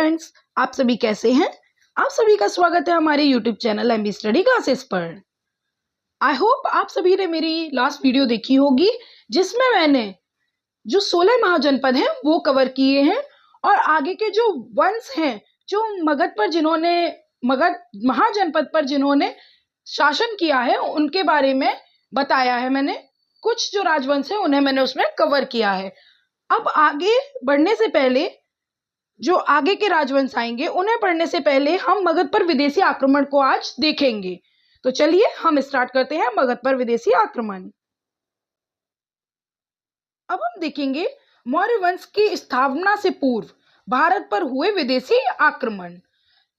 Friends, आप सभी कैसे हैं। आप सभी का स्वागत है हमारे YouTube channel MB study classes पर। आई होप आप सभी ने मेरी लास्ट वीडियो देखी होगी जिसमें मैंने जो 16 महाजनपद हैं वो कवर किए हैं और आगे के जो वंश हैं जो मगध महाजनपद पर जिन्होंने शासन किया है उनके बारे में बताया है। मैंने कुछ जो राजवंश है उन्हें मैंने उसमें कवर किया है। अब आगे बढ़ने से पहले जो आगे के राजवंश आएंगे उन्हें पढ़ने से पहले हम मगध पर विदेशी आक्रमण को आज देखेंगे। तो चलिए हम स्टार्ट करते हैं मगध पर विदेशी आक्रमण। अब हम देखेंगे मौर्य वंश की स्थापना से पूर्व भारत पर हुए विदेशी आक्रमण।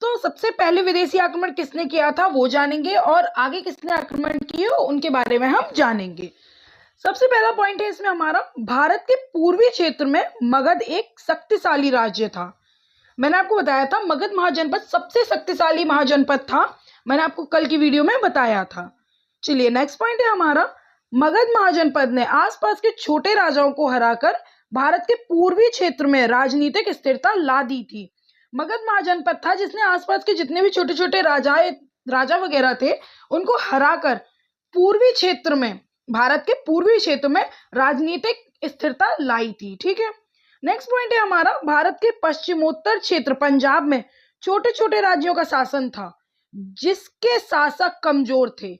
तो सबसे पहले विदेशी आक्रमण किसने किया था वो जानेंगे और आगे किसने आक्रमण किए उनके बारे में हम जानेंगे। सबसे पहला पॉइंट है इसमें हमारा, भारत के पूर्वी क्षेत्र में मगध एक शक्तिशाली राज्य था। मैंने आपको बताया था मगध महाजनपद सबसे शक्तिशाली महाजनपद था, मैंने आपको कल की वीडियो में बताया था। चलिए नेक्स्ट पॉइंट है हमारा, मगध महाजनपद ने आसपास के छोटे राजाओं को हराकर भारत के पूर्वी क्षेत्र में राजनीतिक स्थिरता ला दी थी। मगध महाजनपद था जिसने आसपास के जितने भी छोटे छोटे राजा वगैरह थे उनको हराकर पूर्वी क्षेत्र में, भारत के पूर्वी क्षेत्र में राजनीतिक स्थिरता लाई थी। ठीक है, नेक्स्ट पॉइंट है हमारा, भारत के पश्चिमोत्तर क्षेत्र पंजाब में छोटे छोटे राज्यों का शासन था जिसके शासक कमजोर थे।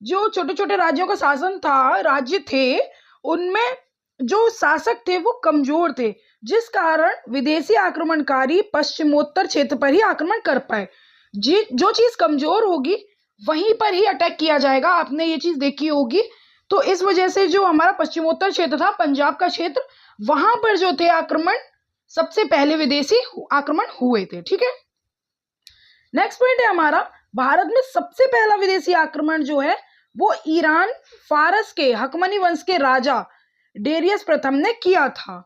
जो छोटे छोटे राज्यों का शासन था, राज्य थे, उनमें जो शासक थे वो कमजोर थे, जिस कारण विदेशी आक्रमणकारी पश्चिमोत्तर क्षेत्र पर ही आक्रमण कर पाए। जो चीज कमजोर होगी वहीं पर ही अटैक किया जाएगा, आपने ये चीज देखी होगी। तो इस वजह से जो हमारा पश्चिमोत्तर क्षेत्र था, पंजाब का क्षेत्र, वहां पर जो थे आक्रमण, सबसे पहले विदेशी आक्रमण हुए थे। ठीक है, नेक्स्ट पॉइंट है हमारा, भारत में सबसे पहला विदेशी आक्रमण जो है वो ईरान फारस के हकमनी वंश के राजा डेरियस प्रथम ने किया था।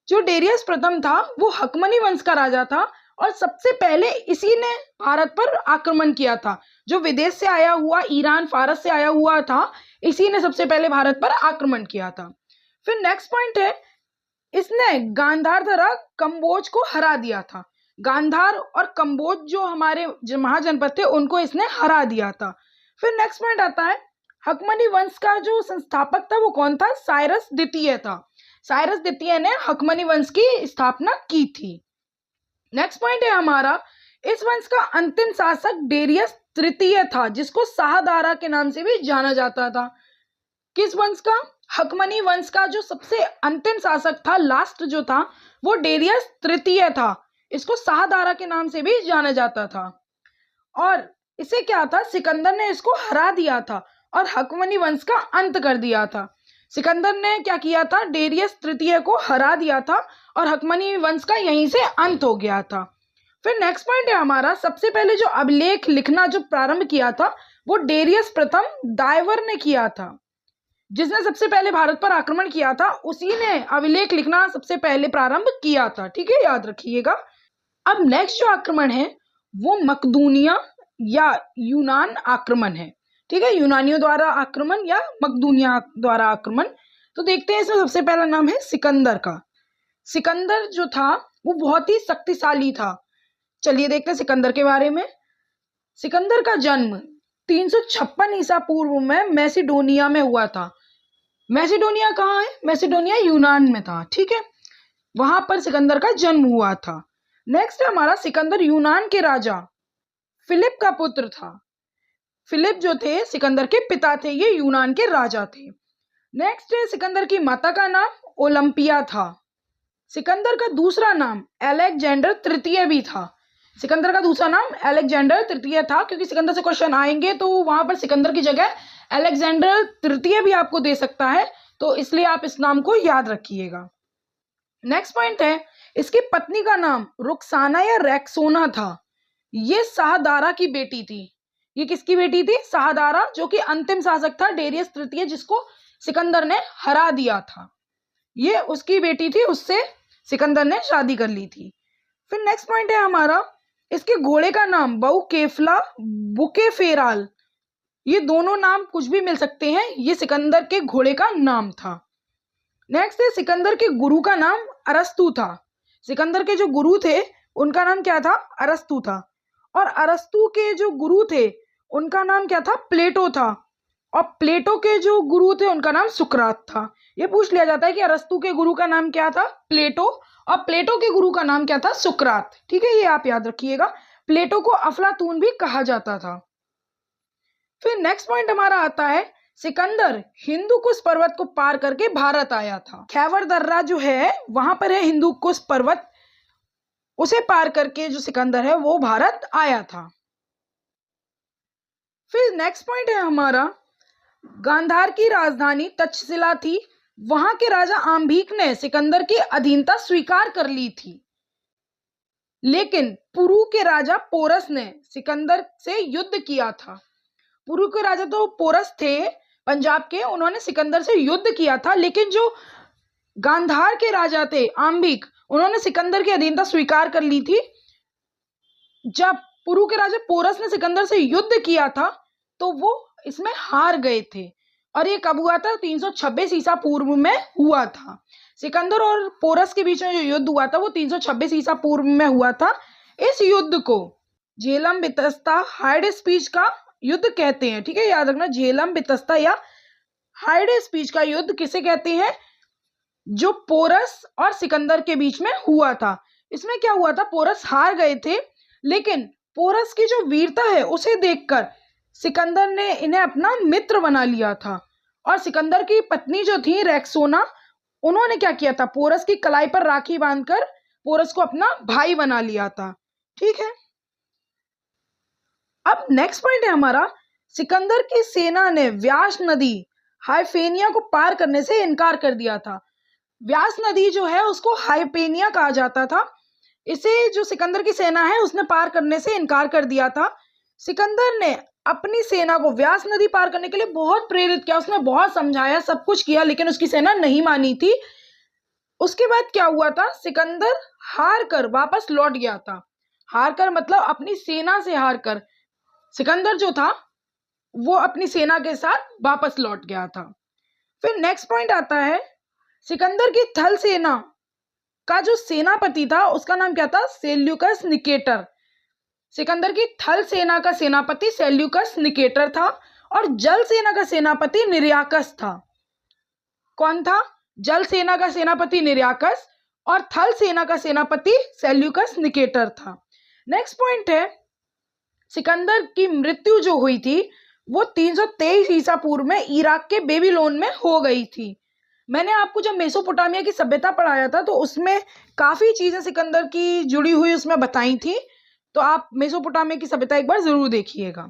जो डेरियस प्रथम था वो हकमनी वंश का राजा था और सबसे पहले इसी ने भारत पर आक्रमण किया था। जो विदेश से आया हुआ, ईरान फारस से आया हुआ था, इसी ने सबसे पहले भारत पर आक्रमण किया था। फिर नेक्स्ट पॉइंट है, इसने गांधार द्वारा कंबोज को हरा दिया था। गांधार और कंबोज जो हमारे महाजनपद थे उनको इसने हरा दिया था। फिर नेक्स्ट पॉइंट आता है, हकमनी वंश का जो संस्थापक था वो कौन था? साइरस द्वितीय था। साइरस द्वितीय ने हकमनी वंश की स्थापना की थी। नेक्स्ट पॉइंट है हमारा, इस वंश का अंतिम शासक डेरियस तृतीय था जिसको शाहदारा के नाम से भी जाना जाता था। किस वंश का? हकमनी वंश का जो सबसे अंतिम शासक था, लास्ट जो था, वो डेरियस तृतीय था। इसको शाहदारा के नाम से भी जाना जाता था और इसे क्या था, सिकंदर ने इसको हरा दिया था और हकमनी वंश का अंत कर दिया था। सिकंदर ने क्या किया था, डेरियस तृतीय को हरा दिया था और हकमनी वंश का यहीं से अंत हो गया था। फिर नेक्स्ट पॉइंट है हमारा, सबसे पहले जो अभिलेख लिखना जो प्रारंभ किया था वो डेरियस प्रथम दाइवर ने किया था। जिसने सबसे पहले भारत पर आक्रमण किया था उसी ने अभिलेख लिखना सबसे पहले प्रारंभ किया था। ठीक है, याद रखिएगा। अब नेक्स्ट जो आक्रमण है वो मकदूनिया या यूनान आक्रमण है। ठीक है, यूनानियों द्वारा आक्रमण या मकदूनिया द्वारा आक्रमण। तो देखते हैं, इसमें सबसे पहला नाम है सिकंदर का। सिकंदर जो था वो बहुत ही शक्तिशाली था। चलिए देखते हैं सिकंदर के बारे में। सिकंदर का जन्म 356 ईसा पूर्व में मैसिडोनिया में हुआ था। मैसिडोनिया कहाँ है? मैसिडोनिया यूनान में था। ठीक है, वहां पर सिकंदर का जन्म हुआ था। नेक्स्ट है हमारा, सिकंदर यूनान के राजा फिलिप का पुत्र था। फिलिप जो थे सिकंदर के पिता थे, ये यूनान के राजा थे। नेक्स्ट है, सिकंदर की माता का नाम ओलंपिया था। सिकंदर का दूसरा नाम अलेक्जेंडर तृतीय भी था। सिकंदर का दूसरा नाम अलेक्जेंडर तृतीय था, क्योंकि सिकंदर से क्वेश्चन आएंगे तो वहां पर सिकंदर की जगह अलेक्जेंडर तृतीय भी आपको दे सकता है, तो इसलिए आप इस नाम को याद रखिएगा। नेक्स्ट पॉइंट है, इसकी पत्नी का नाम रुक्साना या रैक्सोना था। ये शाहदारा की बेटी थी। ये किसकी बेटी थी? शाहदारा, जो कि अंतिम शासक था डेरियस तृतीय, जिसको सिकंदर ने हरा दिया था। ये उसकी बेटी थी, उससे सिकंदर ने शादी कर ली थी। फिर नेक्स्ट पॉइंट है हमारा, इसके घोड़े का नाम बहुकेफला बुकेफेराल। ये दोनों नाम कुछ भी मिल सकते हैं, ये सिकंदर के घोड़े का नाम था। नेक्स्ट है, सिकंदर के गुरु का नाम अरस्तु था। सिकंदर के जो गुरु थे उनका नाम क्या था? अरस्तु था। और अरस्तु के जो गुरु थे उनका नाम क्या था? प्लेटो था। और प्लेटो के जो गुरु थे उनका नाम सुकरात था। ये पूछ लिया जाता है कि अरस्तु के गुरु का नाम क्या था? प्लेटो। और प्लेटो के गुरु का नाम क्या था? सुकरात। ठीक है, ये आप याद रखिएगा। प्लेटो को अफलातून भी कहा जाता था। फिर नेक्स्ट पॉइंट हमारा आता है, सिकंदर हिंदुकुश पर्वत को पार करके भारत आया था। खैबर दर्रा जो है वहां पर है हिंदुकुश पर्वत, उसे पार करके जो सिकंदर है वो भारत आया था। फिर नेक्स्ट पॉइंट है हमारा, गांधार की राजधानी तक्षशिला थी। वहां के राजा आम्भिक ने सिकंदर की अधीनता स्वीकार कर ली थी, लेकिन पुरु के राजा पोरस ने सिकंदर से युद्ध किया था। पुरु के राजा तो पोरस थे पंजाब के, उन्होंने सिकंदर से युद्ध किया था, लेकिन जो गांधार के राजा थे आम्भिक, उन्होंने सिकंदर की अधीनता स्वीकार कर ली थी। जब पुरु के राजा पोरस ने सिकंदर से युद्ध किया था तो वो इसमें हार गए थे। और ये कब हुआ था? 326 ईसा पूर्व में हुआ था। सिकंदर और पोरस के बीच में जो युद्ध हुआ था वो 326 ईसा पूर्व में हुआ था। इस युद्ध को झेलम बितस्ता हाइडेस्पीच का युद्ध कहते हैं। ठीक है, याद रखना, झेलम बितस्ता या हाइडेस्पीच का युद्ध किसे कहते हैं? जो पोरस और सिकंदर के बीच में हुआ था। इसमें क्या हुआ था? पोरस हार गए थे, लेकिन पोरस की जो वीरता है उसे देखकर सिकंदर ने इन्हें अपना मित्र बना लिया था। और सिकंदर की पत्नी जो थी रेक्सोना, उन्होंने क्या किया था? पोरस की कलाई पर राखी बांधकर पोरस को अपना भाई बना लिया था। ठीक है, अब नेक्स्ट पॉइंट है हमारा, सिकंदर की सेना ने व्यास नदी हाइफेनिया को पार करने से इनकार कर दिया था। व्यास नदी जो है उसको हाइपेनिया कहा जाता था। इसे जो सिकंदर की सेना है उसने पार करने से इनकार कर दिया था। सिकंदर ने अपनी सेना को व्यास नदी पार करने के लिए बहुत प्रेरित किया, उसने बहुत समझाया, सब कुछ किया, लेकिन उसकी सेना नहीं मानी थी। उसके बाद क्या हुआ था? सिकंदर हार कर वापस लौट गया था। हार कर मतलब अपनी सेना से हार कर सिकंदर जो था वो अपनी सेना के साथ वापस लौट गया था। फिर नेक्स्ट पॉइंट आता है, सिकंदर की थल सेना का जो सेनापति था उसका नाम क्या था? Seleucus Nicator. सिकंदर की थल सेना का सेनापति सेल्यूकस निकेटर था और जल सेना का सेनापति निर्याकस था। कौन था? जल सेना का सेनापति निर्याकस और थल सेना का सेनापति सेल्यूकस निकेटर था। नेक्स्ट पॉइंट है, सिकंदर की मृत्यु जो हुई थी वो 323 ईसा पूर्व में इराक के बेबीलोन में हो गई थी। मैंने आपको जब मेसोपोटामिया की सभ्यता पढ़ाया था तो उसमें काफी चीजें सिकंदर की जुड़ी हुई उसमें बताई थी, तो आप मेसोपोटामिया की सभ्यता एक बार जरूर देखिएगा।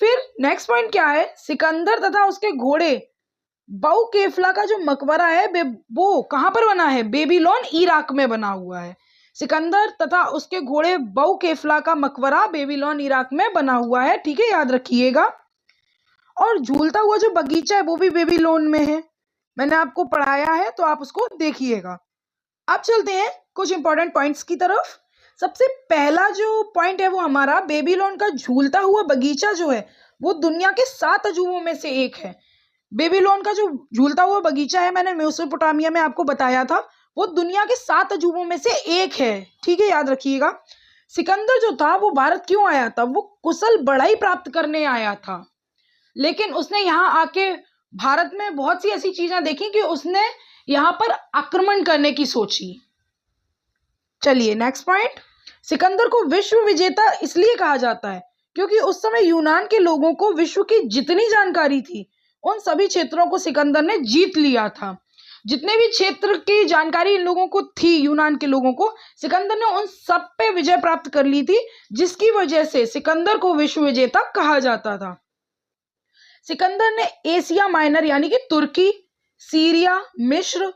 फिर नेक्स्ट पॉइंट क्या है, सिकंदर तथा उसके घोड़े बाउ केफला का जो मकबरा है वो कहां पर बना है? बेबीलोन इराक में बना हुआ है। सिकंदर तथा उसके घोड़े बाउ केफला का मकबरा बेबीलोन इराक में बना हुआ है। ठीक है, याद रखिएगा। और झूलता हुआ जो बगीचा है वो भी बेबीलोन में है, मैंने आपको पढ़ाया है तो आप उसको देखिएगा। अब चलते हैं कुछ इंपॉर्टेंट पॉइंट्स की तरफ। सबसे पहला जो पॉइंट है वो हमारा, बेबीलोन का झूलता हुआ बगीचा जो है वो दुनिया के 7 अजूबों में से एक है। बेबीलोन का जो झूलता हुआ बगीचा है, मैंने मेसोपोटामिया में आपको बताया था, वो दुनिया के 7 अजूबों में से एक है। ठीक है, याद रखिएगा। सिकंदर जो था वो भारत क्यों आया था? वो कुशल बढ़ाई प्राप्त करने आया था, लेकिन उसने यहाँ आके भारत में बहुत सी ऐसी चीजें देखी कि उसने यहाँ पर आक्रमण करने की सोची। चलिए नेक्स्ट पॉइंट, सिकंदर को विश्व विजेता इसलिए कहा जाता है क्योंकि उस समय यूनान के लोगों को विश्व की जितनी जानकारी थी उन सभी क्षेत्रों को सिकंदर ने जीत लिया था। जितने भी क्षेत्र की जानकारी इन लोगों को थी, यूनान के लोगों को, सिकंदर ने उन सब पे विजय प्राप्त कर ली थी, जिसकी वजह से सिकंदर को विश्व विजेता कहा जाता था। सिकंदर ने एशिया माइनर यानी कि तुर्की, सीरिया, मिस्र,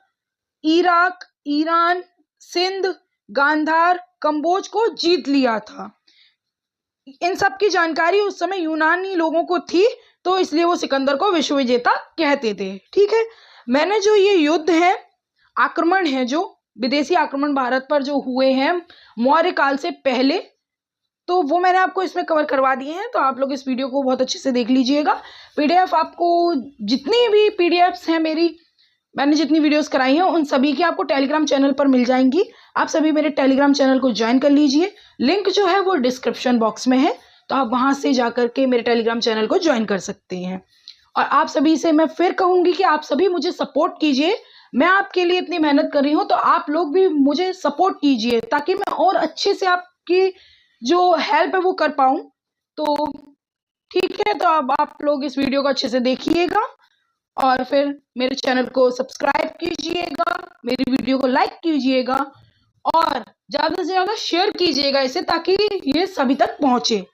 इराक, ईरान, सिंध, गांधार, कंबोज को जीत लिया था। इन सब की जानकारी उस समय यूनानी लोगों को थी, तो इसलिए वो सिकंदर को विश्व विजेता कहते थे। ठीक है, मैंने जो ये युद्ध है, आक्रमण है, जो विदेशी आक्रमण भारत पर जो हुए हैं मौर्य काल से पहले, तो वो मैंने आपको इसमें कवर करवा दिए हैं, तो आप लोग इस वीडियो को बहुत अच्छे से देख लीजिएगा। पीडीएफ आपको, जितनी भी पीडीएफ्स हैं मेरी, मैंने जितनी वीडियोस कराई हैं उन सभी की आपको टेलीग्राम चैनल पर मिल जाएंगी। आप सभी मेरे टेलीग्राम चैनल को ज्वाइन कर लीजिए, लिंक जो है वो डिस्क्रिप्शन बॉक्स में है, तो आप वहां से जाकर के मेरे टेलीग्राम चैनल को ज्वाइन कर सकते हैं। और आप सभी से मैं फिर कहूंगी कि आप सभी मुझे सपोर्ट कीजिए। मैं आपके लिए इतनी मेहनत कर रही हूँ, तो आप लोग भी मुझे सपोर्ट कीजिए ताकि मैं और अच्छे से आपकी जो हेल्प है वो कर पाऊं। तो ठीक है, तो अब आप लोग इस वीडियो को अच्छे से देखिएगा और फिर मेरे चैनल को सब्सक्राइब कीजिएगा, मेरी वीडियो को लाइक कीजिएगा और ज़्यादा से ज़्यादा शेयर कीजिएगा इसे, ताकि ये सभी तक पहुंचे।